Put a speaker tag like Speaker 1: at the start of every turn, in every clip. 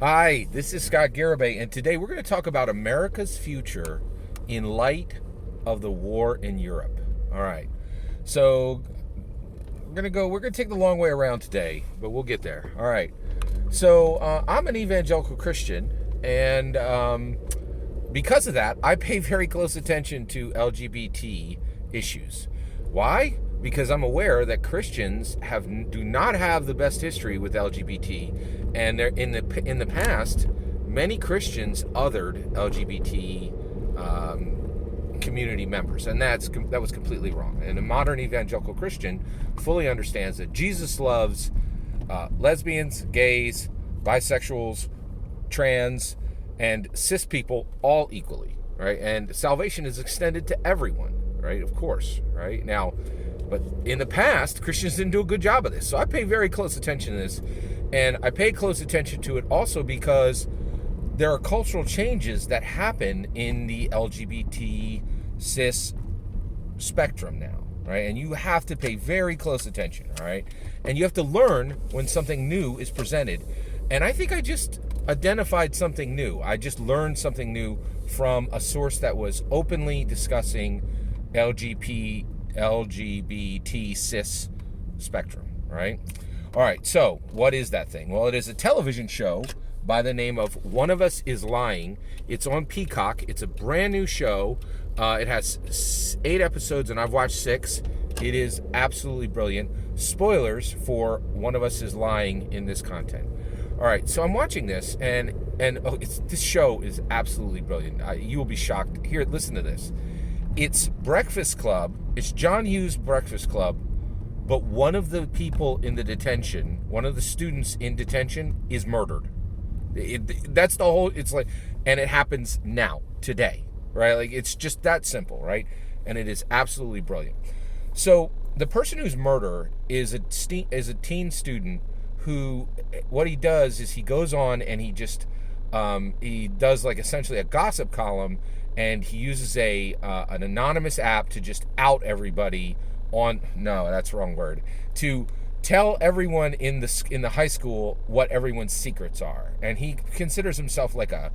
Speaker 1: Hi, this is Scott Garibay, and today we're going to talk about America's future in light of the war in Europe. All right, so we're going to take the long way around today, but we'll get there. All right, so I'm an evangelical Christian, and because of that, I pay very close attention to LGBT issues. Why? Because I'm aware that Christians do not have the best history with LGBT, and in the past, many Christians othered LGBT community members, and that was completely wrong. And a modern evangelical Christian fully understands that Jesus loves lesbians, gays, bisexuals, trans, and cis people all equally, right? And salvation is extended to everyone, right? Of course, right? Now, but in the past, Christians didn't do a good job of this. So I pay very close attention to this. And I pay close attention to it also because there are cultural changes that happen in the LGBT cis spectrum now, right? And you have to pay very close attention, all right? And you have to learn when something new is presented. And I think I just identified something new. I just learned something new from a source that was openly discussing LGBT cis spectrum, right? All right, so what is that thing? Well, it is a television show by the name of One of Us is Lying. It's on Peacock. It's a brand new show. It has 8 episodes, and I've watched 6. It is absolutely brilliant. Spoilers for One of Us is Lying in this content. All right, so I'm watching this, and this show is absolutely brilliant. You will be shocked. Here, listen to this. It's Breakfast Club. It's John Hughes' Breakfast Club, but one of the people in the detention, one of the students in detention, is murdered. That's the whole. It's like, and it happens now, today, right? Like, it's just that simple, right? And it is absolutely brilliant. So the person who's murdered is a teen student who, what he does is he goes on and he just he does like essentially a gossip column, and he uses an anonymous app to just out everybody to tell everyone in the high school what everyone's secrets are. And he considers himself like a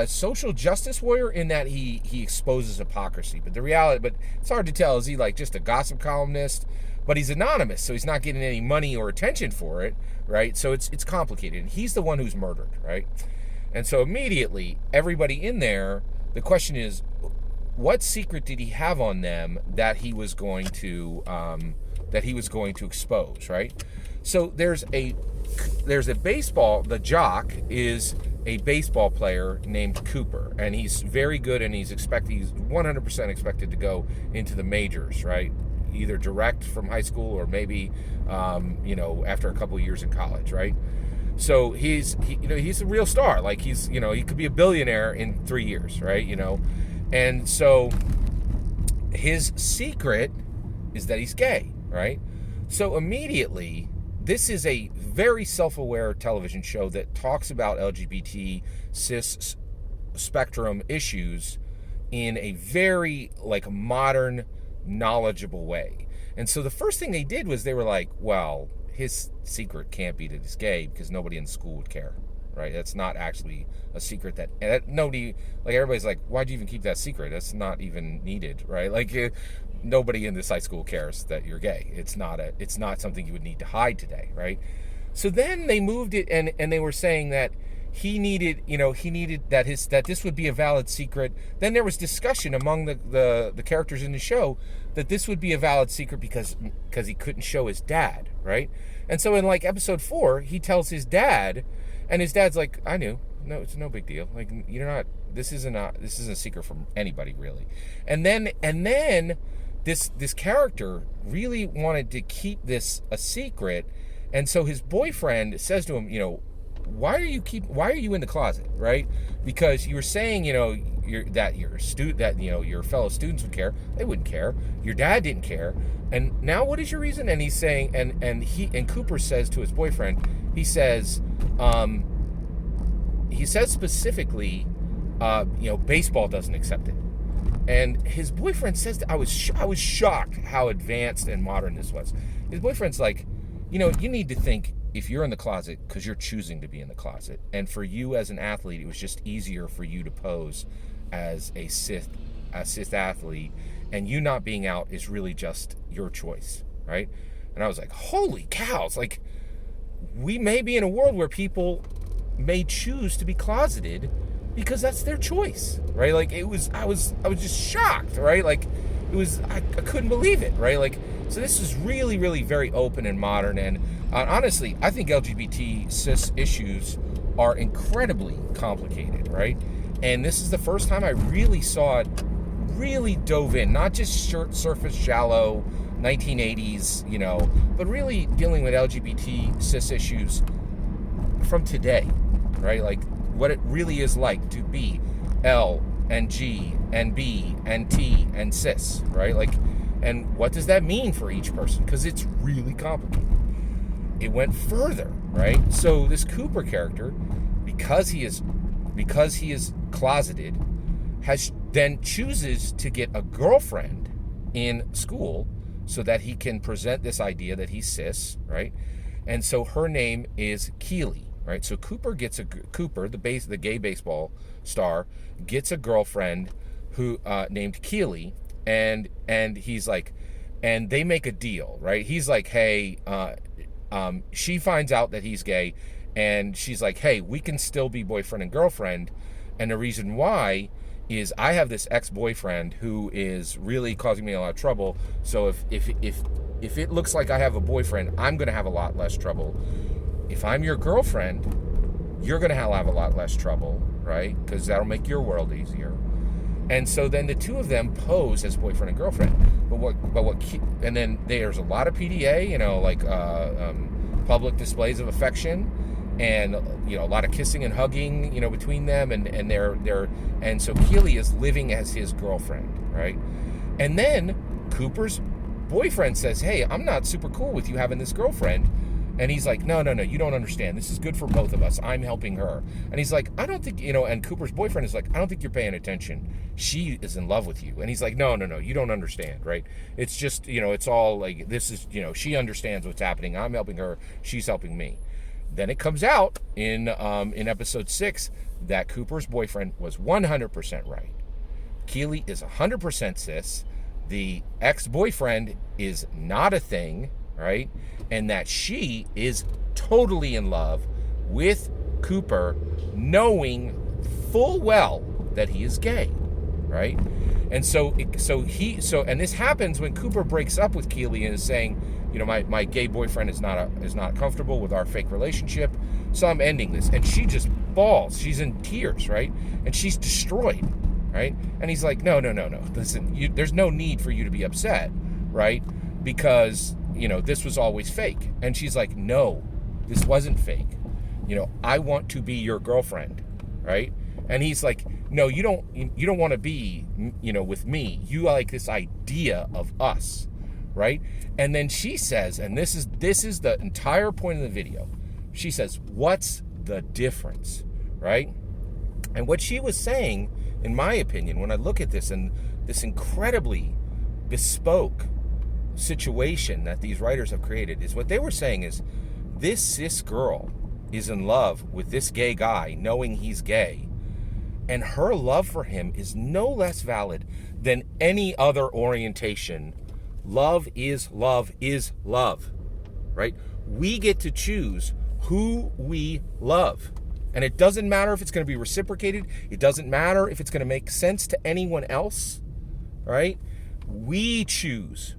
Speaker 1: social justice warrior in that he exposes hypocrisy. But it's hard to tell, is he like just a gossip columnist? But he's anonymous, so he's not getting any money or attention for it, right? So it's complicated. And he's the one who's murdered, right? And so immediately, everybody in there, the question is, what secret did he have on them that he was going to expose, right? So there's a baseball. The jock is a baseball player named Cooper, and he's very good, and he's 100% expected to go into the majors, right? Either direct from high school or maybe after a couple of years in college, right? So he's a real star. Like, he could be a billionaire in 3 years, right? And so his secret is that he's gay, right? So immediately, this is a very self-aware television show that talks about LGBT cis spectrum issues in a very modern, knowledgeable way. And so the first thing they did was they were like, well, his secret can't be that he's gay because nobody in school would care, right? That's not actually a secret that nobody, everybody's like, why'd you even keep that secret? That's not even needed, right? Nobody in this high school cares that you're gay. It's not something you would need to hide today, right? So then they moved it, and they were saying that he needed that this would be a valid secret. Then there was discussion among the characters in the show that this would be a valid secret because he couldn't show his dad, right? And so in episode 4, he tells his dad, and his dad's like, I knew. No, it's no big deal. This isn't a secret from anybody, really. And then this character really wanted to keep this a secret, and so his boyfriend says to him, why are you in the closet, right? Because you were saying, your fellow students would care. They wouldn't care. Your dad didn't care. And now what is your reason? And he's saying, and Cooper says to his boyfriend, he says specifically, baseball doesn't accept it. And his boyfriend says that I was shocked how advanced and modern this was. His boyfriend's like, you need to think if you're in the closet because you're choosing to be in the closet, and for you as an athlete, it was just easier for you to pose as a cis athlete, and you not being out is really just your choice, right? And I was like, holy cows, like, we may be in a world where people may choose to be closeted because that's their choice, right? Like, I was just shocked, right? Like, I couldn't believe it, right? Like, so this is really, really very open and modern, and honestly, I think LGBT cis issues are incredibly complicated, right? And this is the first time I really saw it, really dove in, not just surface shallow 1980s, but really dealing with LGBT cis issues from today, right? Like, what it really is like to be L and G and B and T and cis, right? Like, and what does that mean for each person? Because it's really complicated. It went further, right? So this Cooper character, because he is closeted, then chooses to get a girlfriend in school so that he can present this idea that he's cis, right? And so her name is Keely, right? So Cooper, the gay baseball star, gets a girlfriend who named Keely, and he's like, and they make a deal, right? He's like, hey, she finds out that he's gay, and she's like, hey, we can still be boyfriend and girlfriend, and the reason why is I have this ex-boyfriend who is really causing me a lot of trouble. So if it looks like I have a boyfriend, I'm going to have a lot less trouble. If I'm your girlfriend, you're going to have a lot less trouble, right? Because that'll make your world easier. And so then the two of them pose as boyfriend and girlfriend. And then there's a lot of PDA, public displays of affection, and a lot of kissing and hugging, between them, and so Keely is living as his girlfriend, right? And then Cooper's boyfriend says, hey, I'm not super cool with you having this girlfriend. And he's like, no, you don't understand. This is good for both of us. I'm helping her. And he's like, I don't think, and Cooper's boyfriend is like, I don't think you're paying attention. She is in love with you. And he's like, no, you don't understand, right? It's just, it's all like, this is, she understands what's happening. I'm helping her. She's helping me. Then it comes out in episode 6 that Cooper's boyfriend was 100% right. Keely is 100% cis. The ex-boyfriend is not a thing, right? And that she is totally in love with Cooper, knowing full well that he is gay, right? And and this happens when Cooper breaks up with Keely and is saying, my gay boyfriend is not comfortable with our fake relationship, so I'm ending this. And she just bawls. She's in tears, right? And she's destroyed, right? And he's like, no. Listen, there's no need for you to be upset, right? Because this was always fake. And she's like, no, this wasn't fake. I want to be your girlfriend, right? And he's like, no, you don't want to be, with me. You like this idea of us, right? And then she says, and this is the entire point of the video. She says, what's the difference, right? And what she was saying, in my opinion, when I look at this and this incredibly bespoke situation that these writers have created, is what they were saying is, this cis girl is in love with this gay guy, knowing he's gay, and her love for him is no less valid than any other orientation. Love is love, right? We get to choose who we love, and it doesn't matter if it's going to be reciprocated. It doesn't matter if it's going to make sense to anyone else, right? We choose.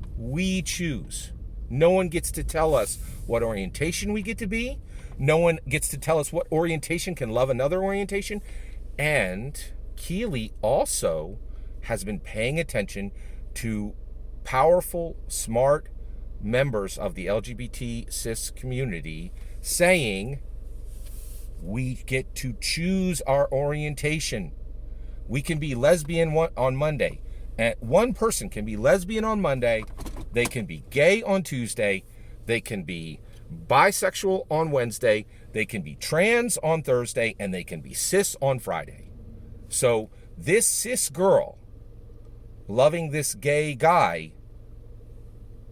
Speaker 1: No one gets to tell us what orientation we get to be. No one gets to tell us what orientation can love another orientation. And Keely also has been paying attention to powerful, smart members of the LGBT cis community saying, we get to choose our orientation. We can be lesbian on Monday. And one person can be lesbian on Monday. They can be gay on Tuesday. They can be bisexual on Wednesday. They can be trans on Thursday. And they can be cis on Friday. So this cis girl loving this gay guy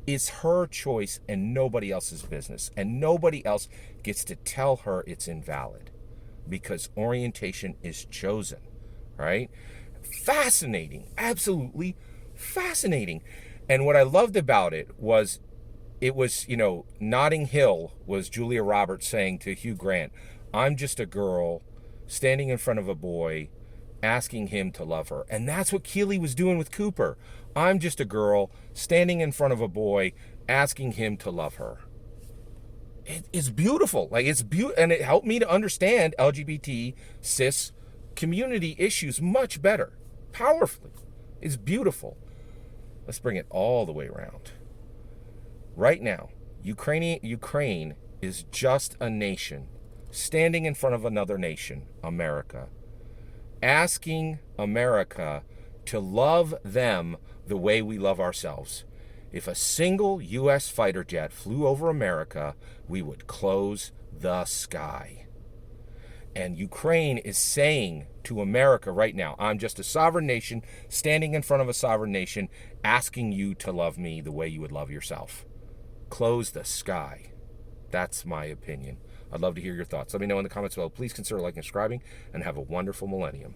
Speaker 1: is her choice and nobody else's business. And nobody else gets to tell her it's invalid because orientation is chosen, right? Fascinating, absolutely fascinating. And what I loved about it was, Notting Hill was Julia Roberts saying to Hugh Grant, I'm just a girl standing in front of a boy asking him to love her. And that's what Keeley was doing with Cooper. I'm just a girl standing in front of a boy asking him to love her. It's beautiful. And it helped me to understand LGBT cis community issues much better, powerfully. It's beautiful. Let's bring it all the way around. Right now, Ukraine is just a nation standing in front of another nation, America, asking America to love them the way we love ourselves. If a single U.S. fighter jet flew over America, we would close the sky. And Ukraine is saying to America right now, I'm just a sovereign nation standing in front of a sovereign nation asking you to love me the way you would love yourself. Close the sky. That's my opinion. I'd love to hear your thoughts. Let me know in the comments below. Please consider liking and subscribing, and have a wonderful millennium.